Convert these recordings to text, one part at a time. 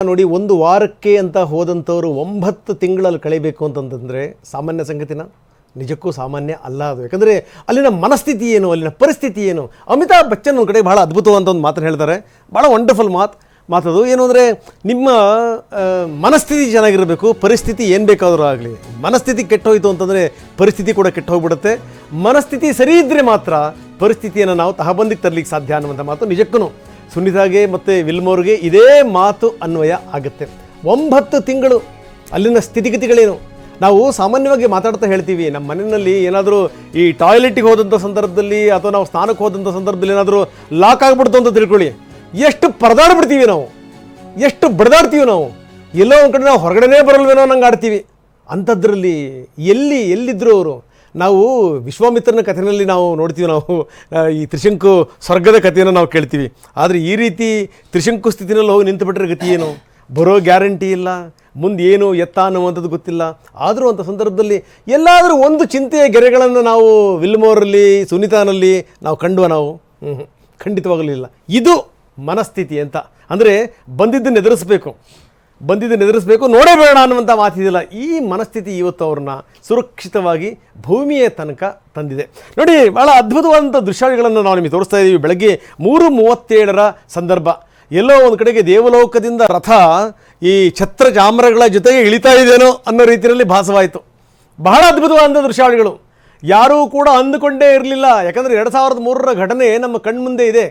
ನೋಡಿ, ಒಂದು ವಾರಕ್ಕೆ ಅಂತ ಹೋದಂಥವ್ರು 9 ತಿಂಗಳಲ್ಲಿ ಕಳಿಬೇಕು ಅಂತಂತಂದರೆ ಸಾಮಾನ್ಯ ಸಂಗತಿನ? ನಿಜಕ್ಕೂ ಸಾಮಾನ್ಯ ಅಲ್ಲ ಅದು. ಯಾಕಂದರೆ ಅಲ್ಲಿನ ಮನಸ್ಥಿತಿ ಏನು, ಅಲ್ಲಿನ ಪರಿಸ್ಥಿತಿ ಏನು. ಅಮಿತಾಬ್ ಬಚ್ಚನ್ ಒಂದು ಕಡೆ ಭಾಳ ಅದ್ಭುತವಾದಂಥ ಒಂದು ಮಾತನ್ನು ಹೇಳ್ತಾರೆ, ಭಾಳ ವಂಡರ್ಫುಲ್ ಮಾತದು. ಏನು ಅಂದರೆ, ನಿಮ್ಮ ಮನಸ್ಥಿತಿ ಚೆನ್ನಾಗಿರಬೇಕು, ಪರಿಸ್ಥಿತಿ ಏನು ಬೇಕಾದರೂ ಆಗಲಿ. ಮನಸ್ಥಿತಿ ಕೆಟ್ಟೋಯ್ತು ಅಂತಂದರೆ ಪರಿಸ್ಥಿತಿ ಕೂಡ ಕೆಟ್ಟು ಹೋಗ್ಬಿಡುತ್ತೆ. ಮನಸ್ಥಿತಿ ಸರಿ ಇದ್ದರೆ ಮಾತ್ರ ಪರಿಸ್ಥಿತಿಯನ್ನು ನಾವು ತಹಬಂದಿಗೆ ತರಲಿಕ್ಕೆ ಸಾಧ್ಯ ಅನ್ನುವಂಥ ಮಾತು ನಿಜಕ್ಕೂ ಸುನೀತಾಗೆ ಮತ್ತು ವಿಲ್ಮೋರ್ಗೆ ಇದೇ ಮಾತು ಅನ್ವಯ ಆಗುತ್ತೆ. 9 ತಿಂಗಳು ಅಲ್ಲಿನ ಸ್ಥಿತಿಗತಿಗಳೇನು. ನಾವು ಸಾಮಾನ್ಯವಾಗಿ ಮಾತಾಡ್ತಾ ಹೇಳ್ತೀವಿ, ನಮ್ಮ ಮನೆಯಲ್ಲಿ ಏನಾದರೂ ಈ ಟಾಯ್ಲೆಟಿಗೆ ಹೋದಂಥ ಸಂದರ್ಭದಲ್ಲಿ ಅಥವಾ ನಾವು ಸ್ನಾನಕ್ಕೆ ಹೋದಂಥ ಸಂದರ್ಭದಲ್ಲಿ ಏನಾದರೂ ಲಾಕ್ ಆಗಿಬಿಡ್ತು ಅಂತ ತಿಳ್ಕೊಳ್ಳಿ, ಎಷ್ಟು ಪರದಾಡ್ಬಿಡ್ತೀವಿ ನಾವು, ಎಷ್ಟು ಬಡ್ದಾಡ್ತೀವಿ ನಾವು. ಎಲ್ಲೋ ಒಂದು ಕಡೆ ನಾವು ಹೊರಗಡೆನೇ ಬರಲ್ವೇನೋ ನಂಗೆ ಆಡ್ತೀವಿ. ಅಂಥದ್ರಲ್ಲಿ ಎಲ್ಲಿದ್ದರು ಅವರು. ನಾವು ವಿಶ್ವಾಮಿತ್ರನ ಕಥೆಯಲ್ಲಿ ನಾವು ನೋಡ್ತೀವಿ, ನಾವು ಈ ತ್ರಿಶಂಕು ಸ್ವರ್ಗದ ಕಥೆಯನ್ನು ನಾವು ಕೇಳ್ತೀವಿ. ಆದರೆ ಈ ರೀತಿ ತ್ರಿಶಂಕು ಸ್ಥಿತಿನಲ್ಲಿ ಹೋಗಿ ನಿಂತುಬಿಟ್ರೆ ಗತಿ ಏನು, ಬರೋ ಗ್ಯಾರಂಟಿ ಇಲ್ಲ, ಮುಂದೆ ಏನು ಎತ್ತ ಅನ್ನುವಂಥದ್ದು ಗೊತ್ತಿಲ್ಲ. ಆದರೂ ಅಂಥ ಸಂದರ್ಭದಲ್ಲಿ ಎಲ್ಲಾದರೂ ಒಂದು ಚಿಂತೆಯ ಗೆರೆಗಳನ್ನು ನಾವು ವಿಲ್ಮೋರಲ್ಲಿ, ಸುನೀತಾನಲ್ಲಿ ನಾವು ಕಂಡುವ ನಾವು ಖಂಡಿತವಾಗಲೂ ಇಲ್ಲ. ಇದು ಮನಸ್ಥಿತಿ ಅಂತ. ಅಂದರೆ ಬಂದಿದ್ದನ್ನು ಎದುರಿಸಬೇಕು, ನೋಡೇ ಬೇಡ ಅನ್ನುವಂಥ ಮಾತಿದಿಲ್ಲ. ಈ ಮನಸ್ಥಿತಿ ಇವತ್ತು ಅವ್ರನ್ನ ಸುರಕ್ಷಿತವಾಗಿ ಭೂಮಿಯ ತನಕ ತಂದಿದೆ. ನೋಡಿ, ಭಾಳ ಅದ್ಭುತವಾದಂಥ ದೃಶ್ಯಗಳನ್ನು ನಾವು ನಿಮಗೆ ತೋರಿಸ್ತಾ ಇದ್ದೀವಿ. ಬೆಳಗ್ಗೆ 3:37 ಸಂದರ್ಭ. ಎಲ್ಲೋ ಒಂದು ಕಡೆಗೆ ದೇವಲೋಕದಿಂದ ರಥ ಈ ಛತ್ರ ಚಾಮರಗಳ ಜೊತೆಗೆ ಇಳಿತಾ ಇದೆಯೋ ಅನ್ನೋ ರೀತಿಯಲ್ಲಿ ಭಾಸವಾಯಿತು. ಬಹಳ ಅದ್ಭುತವಾದಂಥ ದೃಶ್ಯಾವಳಿಗಳು. ಯಾರೂ ಕೂಡ ಅಂದುಕೊಂಡೇ ಇರಲಿಲ್ಲ. ಯಾಕಂದರೆ 2003 ಘಟನೆ ನಮ್ಮ ಕಣ್ಮುಂದೆ ಇದೆ.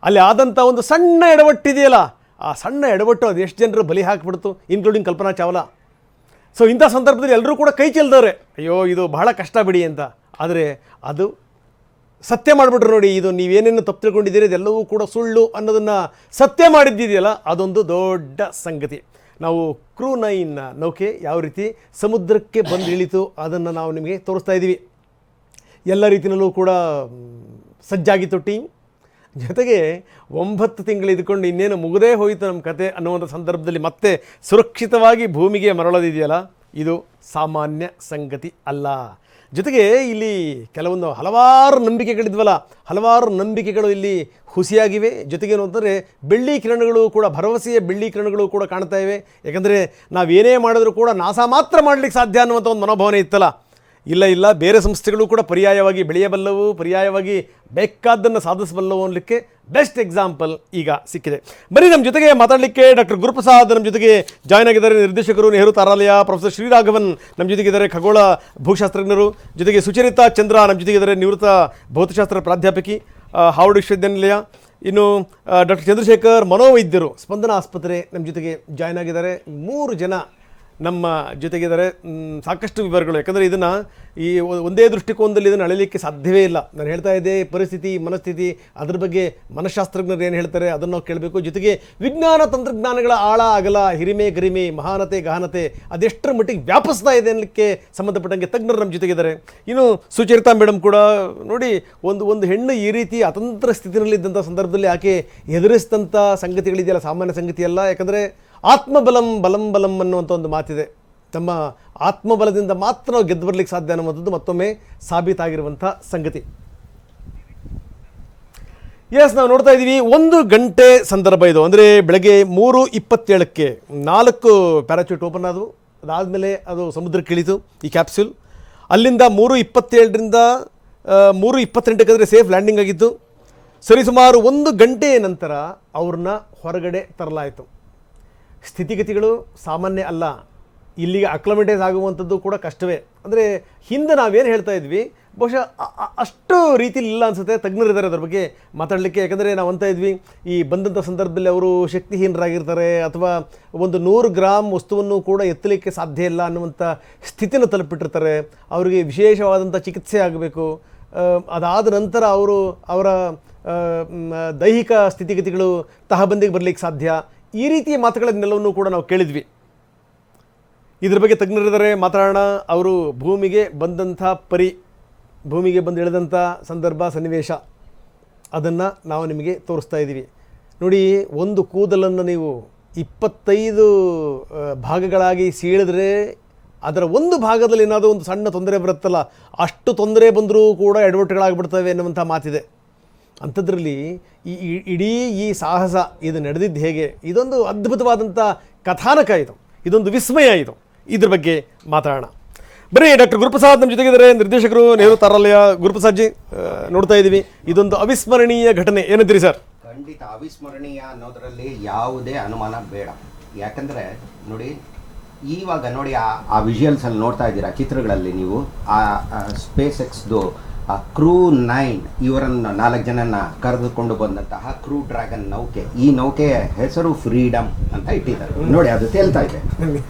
ಅಲ್ಲಿ ಆದಂಥ ಒಂದು ಸಣ್ಣ ಎಡವಟ್ಟಿದೆಯಲ್ಲ, ಆ ಸಣ್ಣ ಎಡವಟ್ಟು ಅದು ಎಷ್ಟು ಜನರು ಬಲಿ ಹಾಕಿಬಿಡ್ತು, ಇನ್ಕ್ಲೂಡಿಂಗ್ ಕಲ್ಪನಾ ಚಾವ್ಲಾ. ಸೊ ಇಂಥ ಸಂದರ್ಭದಲ್ಲಿ ಎಲ್ಲರೂ ಕೂಡ ಕೈ ಚೆಲ್ದವ್ರೆ, ಅಯ್ಯೋ ಇದು ಬಹಳ ಕಷ್ಟ ಬಿಡಿ ಅಂತ. ಆದರೆ ಅದು ಸತ್ಯ ಮಾಡಿಬಿಟ್ರು. ನೋಡಿ, ಇದು ನೀವೇನೇನು ತಪ್ಪು ತಿಳ್ಕೊಂಡಿದ್ದೀರಿ ಇದೆಲ್ಲವೂ ಕೂಡ ಸುಳ್ಳು ಅನ್ನೋದನ್ನು ಸತ್ಯ ಮಾಡಿದ್ದಿದೆಯಲ್ಲ, ಅದೊಂದು ದೊಡ್ಡ ಸಂಗತಿ. ನಾವು ಕ್ರೂ 9 ನೌಕೆ ಯಾವ ರೀತಿ ಸಮುದ್ರಕ್ಕೆ ಬಂದು ಇಳಿತು ಅದನ್ನು ನಾವು ನಿಮಗೆ ತೋರಿಸ್ತಾ ಇದ್ದೀವಿ. ಎಲ್ಲ ರೀತಿಯಲ್ಲೂ ಕೂಡ ಸಜ್ಜಾಗಿತ್ತು ಟೀಮ್. ಜೊತೆಗೆ 9 ತಿಂಗಳು ಇದ್ಕೊಂಡು ಇನ್ನೇನು ಮುಗದೇ ಹೋಯಿತು ನಮ್ಮ ಕತೆ ಅನ್ನುವಂಥ ಸಂದರ್ಭದಲ್ಲಿ ಮತ್ತೆ ಸುರಕ್ಷಿತವಾಗಿ ಭೂಮಿಗೆ ಮರಳೋದಿದೆಯಲ್ಲ, ಇದು ಸಾಮಾನ್ಯ ಸಂಗತಿ ಅಲ್ಲ. ಜೊತೆಗೆ ಇಲ್ಲಿ ಕೆಲವೊಂದು ಹಲವಾರು ನಂಬಿಕೆಗಳಿದ್ವಲ್ಲ, ಹಲವಾರು ನಂಬಿಕೆಗಳು ಇಲ್ಲಿ ಹುಸಿಯಾಗಿವೆ. ಜೊತೆಗೇನು ಅಂತಂದರೆ ಬೆಳ್ಳಿ ಕಿರಣಗಳು ಕೂಡ, ಭರವಸೆಯ ಬೆಳ್ಳಿ ಕಿರಣಗಳು ಕೂಡ ಕಾಣ್ತಾ ಇವೆ. ಯಾಕಂದರೆ ನಾವೇನೇ ಮಾಡಿದ್ರೂ ಕೂಡ ನಾಸಾ ಮಾತ್ರ ಮಾಡಲಿಕ್ಕೆ ಸಾಧ್ಯ ಅನ್ನುವಂಥ ಒಂದು ಮನೋಭಾವನೆ ಇತ್ತಲ್ಲ. ಇಲ್ಲ, ಬೇರೆ ಸಂಸ್ಥೆಗಳು ಕೂಡ ಪರ್ಯಾಯವಾಗಿ ಬೆಳೆಯಬಲ್ಲವು, ಪರ್ಯಾಯವಾಗಿ ಬೇಕಾದ್ದನ್ನು ಸಾಧಿಸಬಲ್ಲವು ಅನ್ನಲಿಕ್ಕೆ ಬೆಸ್ಟ್ ಎಕ್ಸಾಂಪಲ್ ಈಗ ಸಿಕ್ಕಿದೆ. ಬನ್ನಿ, ನಮ್ಮ ಜೊತೆಗೆ ಮಾತಾಡಲಿಕ್ಕೆ ಡಾಕ್ಟರ್ ಗುರುಪ್ರಸಾದ್ ನಮ್ಮ ಜೊತೆಗೆ ಜಾಯ್ನ್ ಆಗಿದ್ದಾರೆ. ನಿರ್ದೇಶಕರು, ನೆಹರು ತಾರಾಲಯ. ಪ್ರೊಫೆಸರ್ ಶ್ರೀರಾಘವನ್ ನಮ್ಮ ಜೊತೆಗಿದ್ದಾರೆ, ಖಗೋಳ ಭೂಶಾಸ್ತ್ರಜ್ಞರು. ಜೊತೆಗೆ ಸುಚರಿತಾ ಚಂದ್ರ ನಮ್ಮ ಜೊತೆಗಿದ್ದಾರೆ, ನಿವೃತ್ತ ಭೌತಶಾಸ್ತ್ರ ಪ್ರಾಧ್ಯಾಪಕಿ, ಹಾರ್ವರ್ಡ್ ವಿಶ್ವವಿದ್ಯಾನಿಲಯ. ಇನ್ನು ಡಾಕ್ಟರ್ ಚಂದ್ರಶೇಖರ್, ಮನೋವೈದ್ಯರು, ಸ್ಪಂದನ ಆಸ್ಪತ್ರೆ ನಮ್ಮ ಜೊತೆಗೆ ಜಾಯ್ನ್ ಆಗಿದ್ದಾರೆ. 3 ಜನ ನಮ್ಮ ಜೊತೆಗಿದ್ದಾರೆ. ಸಾಕಷ್ಟು ವಿವರಗಳು, ಯಾಕಂದರೆ ಇದನ್ನು ಈ ಒಂದೇ ದೃಷ್ಟಿಕೋನದಲ್ಲಿ ಇದನ್ನು ಅಳೆಯಲಿಕ್ಕೆ ಸಾಧ್ಯವೇ ಇಲ್ಲ. ನಾನು ಹೇಳ್ತಾ ಇದ್ದೆ, ಪರಿಸ್ಥಿತಿ, ಮನಸ್ಥಿತಿ, ಅದ್ರ ಬಗ್ಗೆ ಮನಃಶಾಸ್ತ್ರಜ್ಞರು ಏನು ಹೇಳ್ತಾರೆ ಅದನ್ನು ನಾವು ಕೇಳಬೇಕು. ಜೊತೆಗೆ ವಿಜ್ಞಾನ ತಂತ್ರಜ್ಞಾನಗಳ ಆಳ ಅಗಲ, ಹಿರಿಮೆ ಗರಿಮೆ, ಮಹಾನತೆ ಗಹನತೆ ಅದೆಷ್ಟರ ಮಟ್ಟಿಗೆ ವ್ಯಾಪಿಸ್ತಾ ಇದೆ ಅನ್ನಲಿಕ್ಕೆ ಸಂಬಂಧಪಟ್ಟಂಗೆ ತಜ್ಞರು ನಮ್ಮ ಜೊತೆಗಿದ್ದಾರೆ. ಇನ್ನು ಸುಚರಿತಾ ಮೇಡಮ್ ಕೂಡ ನೋಡಿ, ಒಂದು ಹೆಣ್ಣು ಈ ರೀತಿ ಅತಂತ್ರ ಸ್ಥಿತಿನಲ್ಲಿದ್ದಂಥ ಸಂದರ್ಭದಲ್ಲಿ ಆಕೆ ಎದುರಿಸಿದಂಥ ಸಂಗತಿಗಳಿದೆಯಲ್ಲ, ಸಾಮಾನ್ಯ ಸಂಗತಿ ಅಲ್ಲ. ಯಾಕಂದರೆ ಆತ್ಮಬಲಂ ಬಲಂ ಬಲಂ ಅನ್ನುವಂಥ ಒಂದು ಮಾತಿದೆ. ತಮ್ಮ ಆತ್ಮಬಲದಿಂದ ಮಾತ್ರ ನಾವು ಗೆದ್ದು ಬರಲಿಕ್ಕೆ ಸಾಧ್ಯ ಅನ್ನುವಂಥದ್ದು ಮತ್ತೊಮ್ಮೆ ಸಾಬೀತಾಗಿರುವಂಥ ಸಂಗತಿ. ಎಸ್, ನಾವು ನೋಡ್ತಾ ಇದ್ದೀವಿ 1 ಗಂಟೆ ಸಂದರ್ಭ ಇದು. ಅಂದರೆ ಬೆಳಗ್ಗೆ 3:27ಕ್ಕೆ 4 ಪ್ಯಾರಾಚೂಟ್ ಓಪನ್ ಆದವು. ಅದಾದಮೇಲೆ ಅದು ಸಮುದ್ರಕ್ಕೆ ಇಳಿತು ಈ ಕ್ಯಾಪ್ಸ್ಯೂಲ್. ಅಲ್ಲಿಂದ 3:27ರಿಂದ 3:28ಕ್ಕೆ ಅಂದರೆ ಸೇಫ್ ಲ್ಯಾಂಡಿಂಗ್ ಆಗಿತ್ತು. ಸರಿಸುಮಾರು 1 ಗಂಟೆಯ ನಂತರ ಅವ್ರನ್ನ ಹೊರಗಡೆ ತರಲಾಯಿತು. ಸ್ಥಿತಿಗತಿಗಳು ಸಾಮಾನ್ಯ ಅಲ್ಲ. ಇಲ್ಲಿಗೆ ಅಕ್ಲಮೆಟೈಸ್ ಆಗುವಂಥದ್ದು ಕೂಡ ಕಷ್ಟವೇ. ಅಂದರೆ ಹಿಂದೆ ನಾವೇನು ಹೇಳ್ತಾ ಇದ್ವಿ, ಬಹುಶಃ ಅಷ್ಟು ರೀತಿಲಿ ಇಲ್ಲ ಅನಿಸುತ್ತೆ. ತಜ್ಞರಿದ್ದಾರೆ ಅದರ ಬಗ್ಗೆ ಮಾತಾಡಲಿಕ್ಕೆ. ಯಾಕಂದರೆ ನಾವು ಅಂತ ಇದ್ವಿ, ಈ ಬಂದಂಥ ಸಂದರ್ಭದಲ್ಲಿ ಅವರು ಶಕ್ತಿಹೀನರಾಗಿರ್ತಾರೆ, ಅಥವಾ ಒಂದು 100 ಗ್ರಾಮ್ ವಸ್ತುವನ್ನು ಕೂಡ ಎತ್ತಲಿಕ್ಕೆ ಸಾಧ್ಯ ಇಲ್ಲ ಅನ್ನುವಂಥ ಸ್ಥಿತಿನ ತಲುಪಿಟ್ಟಿರ್ತಾರೆ. ಅವರಿಗೆ ವಿಶೇಷವಾದಂಥ ಚಿಕಿತ್ಸೆ ಆಗಬೇಕು. ಅದಾದ ನಂತರ ಅವರ ದೈಹಿಕ ಸ್ಥಿತಿಗತಿಗಳು ತಹಬಂದಿಗೆ ಬರಲಿಕ್ಕೆ ಸಾಧ್ಯ. ಈ ರೀತಿಯ ಮಾತುಗಳನ್ನೆಲ್ಲವನ್ನೂ ಕೂಡ ನಾವು ಕೇಳಿದ್ವಿ. ಇದ್ರ ಬಗ್ಗೆ ತಜ್ಞರಿದ್ದಾರೆ, ಮಾತಾಡೋಣ. ಅವರು ಭೂಮಿಗೆ ಬಂದಂಥ ಭೂಮಿಗೆ ಬಂದು ಇಳಿದಂಥ ಸಂದರ್ಭ, ಸನ್ನಿವೇಶ, ಅದನ್ನು ನಾವು ನಿಮಗೆ ತೋರಿಸ್ತಾ ಇದ್ದೀವಿ. ನೋಡಿ, ಒಂದು ಕೂದಲನ್ನು ನೀವು 25 ಭಾಗಗಳಾಗಿ ಸೀಳಿದ್ರೆ ಅದರ ಒಂದು ಭಾಗದಲ್ಲಿ ಏನಾದರೂ ಒಂದು ಸಣ್ಣ ತೊಂದರೆ ಬರುತ್ತಲ್ಲ, ಅಷ್ಟು ತೊಂದರೆ ಬಂದರೂ ಕೂಡ ಎಡವಟ್ಟುಗಳಾಗ್ಬಿಡ್ತವೆ ಅನ್ನುವಂಥ ಮಾತಿದೆ. ಅಂಥದ್ರಲ್ಲಿ ಇಡೀ ಈ ಸಾಹಸ ಇದು ನಡೆದಿದ್ದು ಹೇಗೆ, ಇದೊಂದು ಅದ್ಭುತವಾದಂಥ ಕಥಾನಕ, ಇದೊಂದು ವಿಸ್ಮಯ. ಇದ್ರ ಬಗ್ಗೆ ಮಾತಾಡೋಣ. ಬರೀ ಡಾಕ್ಟರ್ ಗುರುಪ್ರಸಾದ್ ನಮ್ಮ ಜೊತೆಗಿದ್ದಾರೆ, ನಿರ್ದೇಶಕರು, ನೆಹರು ತಾರಾಲಯ. ಗುರುಪ್ರಸಾದ್ ಜಿ, ನೋಡ್ತಾ ಇದ್ದೀವಿ, ಇದೊಂದು ಅವಿಸ್ಮರಣೀಯ ಘಟನೆ, ಏನಂತೀರಿ ಸರ್? ಖಂಡಿತ ಅವಿಸ್ಮರಣೀಯ ಅನ್ನೋದರಲ್ಲಿ ಯಾವುದೇ ಅನುಮಾನ ಬೇಡ. ಯಾಕಂದರೆ ನೋಡಿ, ಇವಾಗ ನೋಡಿ ಆ ವಿಜುವಲ್ಸಲ್ಲಿ ನೋಡ್ತಾ ಇದ್ದೀರಾ ಚಿತ್ರಗಳಲ್ಲಿ ನೀವು, ಆ ಸ್ಪೇಸ್ ಎಕ್ಸ್ದು ಆ ಕ್ರೂ 9 ಇವರನ್ನು 4 ಜನನ ಕರೆದುಕೊಂಡು ಬಂದಂತಹ ಕ್ರೂ ಡ್ರ್ಯಾಗನ್ ನೌಕೆ, ಈ ನೌಕೆಯ ಹೆಸರು ಫ್ರೀಡಮ್ ಅಂತ ಇಟ್ಟಿದ್ದಾರೆ. ನೋಡಿ, ಅದು ತೇಲ್ತಾ ಇದೆ.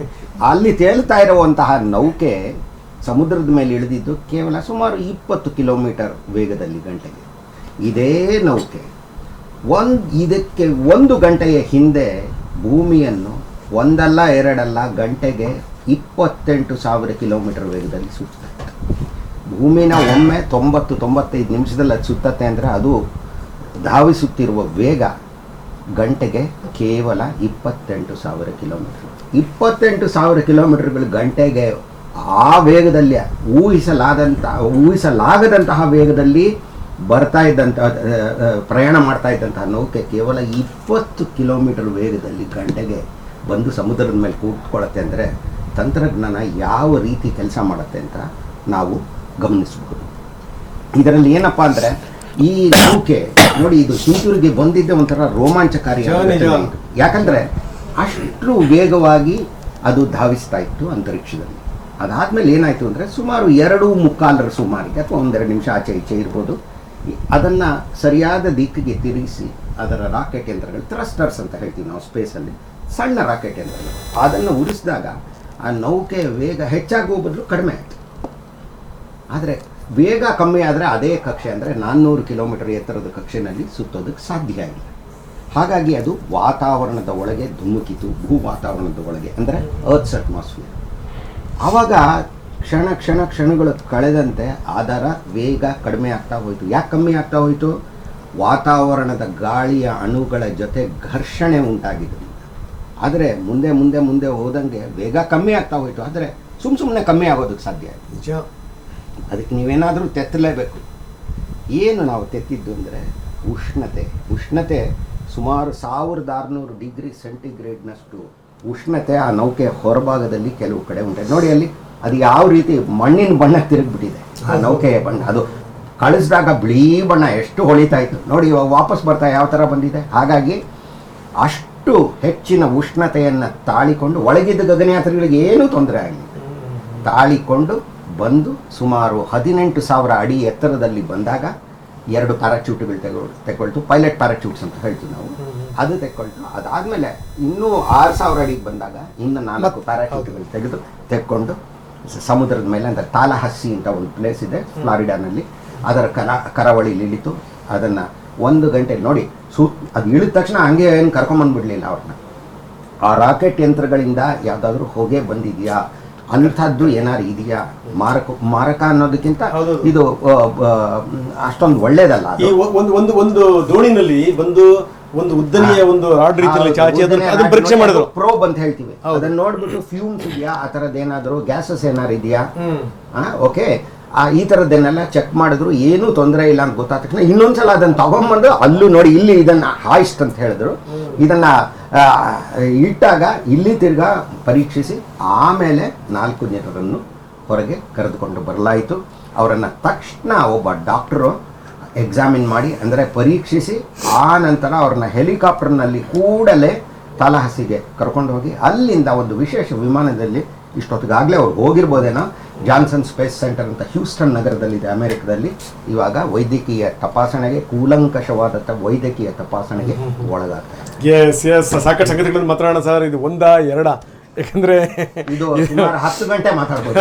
ಅಲ್ಲಿ ತೇಲ್ತಾ ಇರುವಂತಹ ನೌಕೆ ಸಮುದ್ರದ ಮೇಲೆ ಇಳಿದಿದ್ದು ಕೇವಲ ಸುಮಾರು 20 ಕಿಲೋಮೀಟರ್ ವೇಗದಲ್ಲಿ ಗಂಟೆಗೆ. ಇದೇ ನೌಕೆ ಇದಕ್ಕೆ 1 ಗಂಟೆಯ ಹಿಂದೆ ಭೂಮಿಯನ್ನು ಒಂದಲ್ಲ ಎರಡಲ್ಲ ಗಂಟೆಗೆ 28,000 ಕಿಲೋಮೀಟರ್ ವೇಗದಲ್ಲಿ ಸುತ್ತಾ ಇತ್ತು. ಭೂಮಿನ ಒಮ್ಮೆ 90-95 ನಿಮಿಷದಲ್ಲಿ ಅದು ಸುತ್ತತ್ತೆ ಅಂದರೆ ಅದು ಧಾವಿಸುತ್ತಿರುವ ವೇಗ ಗಂಟೆಗೆ ಕೇವಲ 28,000 ಕಿಲೋಮೀಟರ್. 28,000 ಕಿಲೋಮೀಟರ್ಗಳು ಗಂಟೆಗೆ ಆ ವೇಗದಲ್ಲಿ ಊಹಿಸಲಾಗದಂತಹ ವೇಗದಲ್ಲಿ ಬರ್ತಾ ಇದ್ದಂಥ ಪ್ರಯಾಣ ಮಾಡ್ತಾ ಇದ್ದಂತಹ ನೌಕೆ ಕೇವಲ 20 ಕಿಲೋಮೀಟರ್ ವೇಗದಲ್ಲಿ ಗಂಟೆಗೆ ಬಂದು ಸಮುದ್ರದ ಮೇಲೆ ಕೂತ್ಕೊಳ್ಳುತ್ತೆ ಅಂದರೆ ತಂತ್ರಜ್ಞಾನ ಯಾವ ರೀತಿ ಕೆಲಸ ಮಾಡುತ್ತೆ ಅಂತ ನಾವು ಗಮನಿಸಬಹುದು. ಇದರಲ್ಲಿ ಏನಪ್ಪ ಅಂದರೆ ಈ ನೌಕೆ ನೋಡಿ, ಇದು ಹಿಂತಿರುಗಿ ಬಂದಿದ್ದೆ ಒಂಥರ ರೋಮಾಂಚಕಾರಿ. ಯಾಕಂದರೆ ಅಷ್ಟು ವೇಗವಾಗಿ ಅದು ಧಾವಿಸ್ತಾ ಇತ್ತು ಅಂತರಿಕ್ಷದಲ್ಲಿ. ಅದಾದಮೇಲೆ ಏನಾಯಿತು ಅಂದರೆ ಸುಮಾರು 2.25 ಸುಮಾರಿಗೆ ಅಥವಾ 1-2 ನಿಮಿಷ ಆಚೆ ಈಚೆ ಇರ್ಬೋದು, ಅದನ್ನು ಸರಿಯಾದ ದಿಕ್ಕಿಗೆ ತಿರುಗಿಸಿ ಅದರ ರಾಕೆಟ್ ಯಂತ್ರಗಳು, ಥ್ರಸ್ಟರ್ಸ್ ಅಂತ ಹೇಳ್ತೀವಿ ನಾವು ಸ್ಪೇಸಲ್ಲಿ, ಸಣ್ಣ ರಾಕೆಟ್ ಯಂತ್ರಗಳು, ಅದನ್ನು ಉರಿಸಿದಾಗ ಆ ನೌಕೆಯ ವೇಗ ಹೆಚ್ಚಾಗುವ ಬದಲು ಕಡಿಮೆ ಆಯಿತು. ಆದರೆ ವೇಗ ಕಮ್ಮಿ ಆದರೆ ಅದೇ ಕಕ್ಷೆ ಅಂದರೆ 400 ಕಿಲೋಮೀಟರ್ ಎತ್ತರದ ಕಕ್ಷೆಯಲ್ಲಿ ಸುತ್ತೋದಕ್ಕೆ ಸಾಧ್ಯ ಆಗಿಲ್ಲ. ಹಾಗಾಗಿ ಅದು ವಾತಾವರಣದ ಒಳಗೆ ಧುಮುಕಿತು, ಭೂ ವಾತಾವರಣದ ಒಳಗೆ ಅಂದರೆ ಅರ್ತ್ಸ್ ಅಟ್ಮಾಸ್ಫಿಯರ್. ಆವಾಗ ಕ್ಷಣಗಳು ಕಳೆದಂತೆ ಅದರ ವೇಗ ಕಡಿಮೆ ಆಗ್ತಾ ಹೋಯಿತು. ಯಾಕೆ ಕಮ್ಮಿ ಆಗ್ತಾ ಹೋಯಿತು? ವಾತಾವರಣದ ಗಾಳಿಯ ಅಣುಗಳ ಜೊತೆ ಘರ್ಷಣೆ ಉಂಟಾಗಿದ್ದರಿಂದ. ಆದರೆ ಮುಂದೆ ಮುಂದೆ ಮುಂದೆ ಹೋದಂಗೆ ವೇಗ ಕಮ್ಮಿ ಆಗ್ತಾ ಹೋಯಿತು. ಆದರೆ ಸುಮ್ಮನೆ ಕಮ್ಮಿ ಆಗೋದಕ್ಕೆ ಸಾಧ್ಯ ಆಯಿತು. ಅದಕ್ಕೆ ನೀವೇನಾದರೂ ತೆತ್ತಲೇಬೇಕು. ಏನು ನಾವು ತೆತ್ತಿದ್ದು ಅಂದರೆ ಉಷ್ಣತೆ ಸುಮಾರು 1600 ಡಿಗ್ರಿ ಸೆಂಟಿಗ್ರೇಡ್ನಷ್ಟು ಉಷ್ಣತೆ ಆ ನೌಕೆಯ ಹೊರಭಾಗದಲ್ಲಿ ಕೆಲವು ಕಡೆ ಉಂಟು. ನೋಡಿ, ಅಲ್ಲಿ ಅದು ಯಾವ ರೀತಿ ಮಣ್ಣಿನ ಬಣ್ಣ ತಿರುಗಿಬಿಟ್ಟಿದೆ ಆ ನೌಕೆಯ ಬಣ್ಣ. ಅದು ಕಳಿಸಿದಾಗ ಬಿಳಿ ಬಣ್ಣ ಎಷ್ಟು ಹೊಳಿತಾ ಇತ್ತು ನೋಡಿ, ವಾಪಸ್ ಬರ್ತಾ ಯಾವ ಥರ ಬಂದಿದೆ. ಹಾಗಾಗಿ ಅಷ್ಟು ಹೆಚ್ಚಿನ ಉಷ್ಣತೆಯನ್ನು ತಾಳಿಕೊಂಡು ಒಳಗಿದ್ದ ಗಗನಯಾತ್ರಿಗಳಿಗೆ ಏನೂ ತೊಂದರೆ ಆಗಲಿಲ್ಲ. ತಾಳಿಕೊಂಡು ಬಂದು ಸುಮಾರು 18,000 ಅಡಿ ಎತ್ತರದಲ್ಲಿ ಬಂದಾಗ 2 ಪ್ಯಾರಾಚೂಟ್ಗಳು ತೆಗೊಳ್ತು. ಪೈಲಟ್ ಪ್ಯಾರಾಚೂಟ್ಸ್ ಅಂತ ಹೇಳ್ತೀವಿ ನಾವು, ಅದು ತೆಕ್ಕೊಳ್ತು. ಅದಾದಮೇಲೆ ಇನ್ನೂ 6,000 ಅಡಿಗೆ ಬಂದಾಗ ಇನ್ನು 4 ಪ್ಯಾರಾಚೂಟ್ಗಳು ತೆಕ್ಕೊಂಡು ಸಮುದ್ರದ ಮೇಲೆ, ಅಂದರೆ ತಾಲಹಸ್ಸಿ ಅಂತ ಒಂದು ಪ್ಲೇಸ್ ಇದೆ ಫ್ಲಾರಿಡಾನಲ್ಲಿ, ಅದರ ಕರಾವಳಿಲಿ ಇಳಿತು. ಅದನ್ನು 1 ಗಂಟೆ ನೋಡಿ ಅದು ಇಳಿದ ತಕ್ಷಣ ಹಂಗೆ ಏನು ಕರ್ಕೊಂಬಂದ್ಬಿಡ್ಲಿಲ್ಲ ಅವ್ರನ್ನ. ಆ ರಾಕೆಟ್ ಯಂತ್ರಗಳಿಂದ ಯಾವುದಾದ್ರೂ ಹೊಗೆ ಬಂದಿದೆಯಾ, ಅಂಥದ್ದು ಏನಾರು ಇದೆಯಾ, ಮಾರಕ ಅನ್ನೋದಕ್ಕಿಂತ ಇದು ಅಷ್ಟೊಂದು ಒಳ್ಳೇದಲ್ಲ. ಒಂದು ದೋಣಿನಲ್ಲಿ ಒಂದು ಉದ್ದನೆಯ ಒಂದು ರಾಡ್ ರೀತಿಯಲ್ಲಿ ಚಾಚಿ ಅದನ್ನ ಪರೀಕ್ಷೆ ಮಾಡಿದ್ರು, ಪ್ರೋಬ್ ಅಂತ ಹೇಳ್ತೀವಿ. ಅದನ್ನ ನೋಡ್ಬಿಟ್ಟು ಫ್ಯೂಮ್ಸ್ ಇದೆಯಾ, ಆ ಥರದ್ದು ಏನಾದರೂ ಗ್ಯಾಸಸ್ ಏನಾರು ಇದೆಯಾ, ಓಕೆ, ಈ ಥರದ್ದನ್ನೆಲ್ಲ ಚೆಕ್ ಮಾಡಿದ್ರು. ಏನೂ ತೊಂದರೆ ಇಲ್ಲ ಅಂತ ಗೊತ್ತಾದ ತಕ್ಷಣ ಇನ್ನೊಂದ್ಸಲ ಅದನ್ನು ತಗೊಂಬಂದು ಅಲ್ಲೂ ನೋಡಿ, ಇಲ್ಲಿ ಇದನ್ನು ಹಾಯಿಸ್ಟ್ ಅಂತ ಹೇಳಿದ್ರು. ಇದನ್ನು ಇಟ್ಟಾಗ ಇಲ್ಲಿ ತಿರ್ಗಾ ಪರೀಕ್ಷಿಸಿ ಆಮೇಲೆ 4 ಜನರನ್ನು ಹೊರಗೆ ಕರೆದುಕೊಂಡು ಬರಲಾಯಿತು. ಅವರನ್ನು ತಕ್ಷಣ ಒಬ್ಬ ಡಾಕ್ಟರು ಎಕ್ಸಾಮಿನ್ ಮಾಡಿ, ಅಂದರೆ ಪರೀಕ್ಷಿಸಿ, ಆ ನಂತರ ಅವ್ರನ್ನ ಹೆಲಿಕಾಪ್ಟರ್ನಲ್ಲಿ ಕೂಡಲೇ ತಾಲಹಸ್ಸಿಗೆ ಕರ್ಕೊಂಡು ಹೋಗಿ ಅಲ್ಲಿಂದ ಒಂದು ವಿಶೇಷ ವಿಮಾನದಲ್ಲಿ, ಇಷ್ಟೊತ್ತಿಗಾಗಲೇ ಅವ್ರು ಹೋಗಿರ್ಬೋದೇನೋ, ಜಾನ್ಸನ್ ಸ್ಪೇಸ್ ಸೆಂಟರ್ ಅಂತ ಹ್ಯೂಸ್ಟನ್ ನಗರದಲ್ಲಿದೆ ಅಮೆರಿಕದಲ್ಲಿ, ಇವಾಗ ವೈದ್ಯಕೀಯ ತಪಾಸಣೆಗೆ, ಕೂಲಂಕಷವಾದಂಥ ವೈದ್ಯಕೀಯ ತಪಾಸಣೆಗೆ ಒಳಗಾಗ್ತಾರೆ. ಸಾಕಷ್ಟು ಸಂಗತಿಗಳನ್ನು ಮಾತಾಡೋಣ ಸರ್. ಇದು 1-2, ಯಾಕಂದರೆ ಇದು ಸುಮಾರು 10 ಗಂಟೆ ಮಾತಾಡ್ಬೋದು.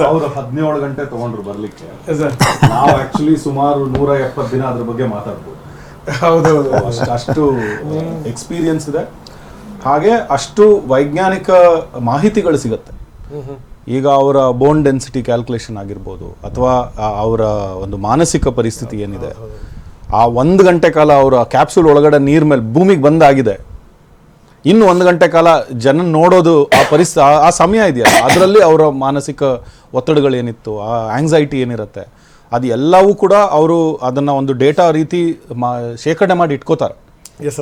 ಅವರು 17 ಗಂಟೆ ತಗೊಂಡ್ರು ಬರ್ಲಿಕ್ಕೆ. ನಾವು ಆಕ್ಚುಲಿ ಸುಮಾರು 170 ದಿನ ಅದ್ರ ಬಗ್ಗೆ ಮಾತಾಡ್ಬೋದು. ಹೌದೌದು, ಅಷ್ಟು ಎಕ್ಸ್ಪೀರಿಯನ್ಸ್ ಇದೆ. ಹಾಗೆ ಅಷ್ಟು ವೈಜ್ಞಾನಿಕ ಮಾಹಿತಿಗಳು ಸಿಗುತ್ತೆ. ಈಗ ಅವರ ಬೋನ್ ಡೆನ್ಸಿಟಿ ಕ್ಯಾಲ್ಕುಲೇಷನ್ ಆಗಿರ್ಬೋದು, ಅಥವಾ ಅವರ ಒಂದು ಮಾನಸಿಕ ಪರಿಸ್ಥಿತಿ ಏನಿದೆ, ಆ 1 ಗಂಟೆ ಕಾಲ ಅವರ ಕ್ಯಾಪ್ಸೂಲ್ ಒಳಗಡೆ ನೀರ್ ಮೇಲೆ ಭೂಮಿಗೆ ಬಂದಾಗಿದೆ, ಇನ್ನು 1 ಗಂಟೆ ಕಾಲ ಜನ ನೋಡೋದು, ಆ ಸಮಯ ಇದೆಯಲ್ಲ, ಅದರಲ್ಲಿ ಅವರ ಮಾನಸಿಕ ಒತ್ತಡಗಳೇನಿತ್ತು, ಆ ಆಂಗ್ಸೈಟಿ ಏನಿರುತ್ತೆ, ಅದು ಎಲ್ಲವೂ ಕೂಡ ಅವರು ಅದನ್ನು ಒಂದು ಡೇಟಾ ರೀತಿ ಶೇಖರಣೆ ಮಾಡಿ ಇಟ್ಕೋತಾರೆ. Yes sir.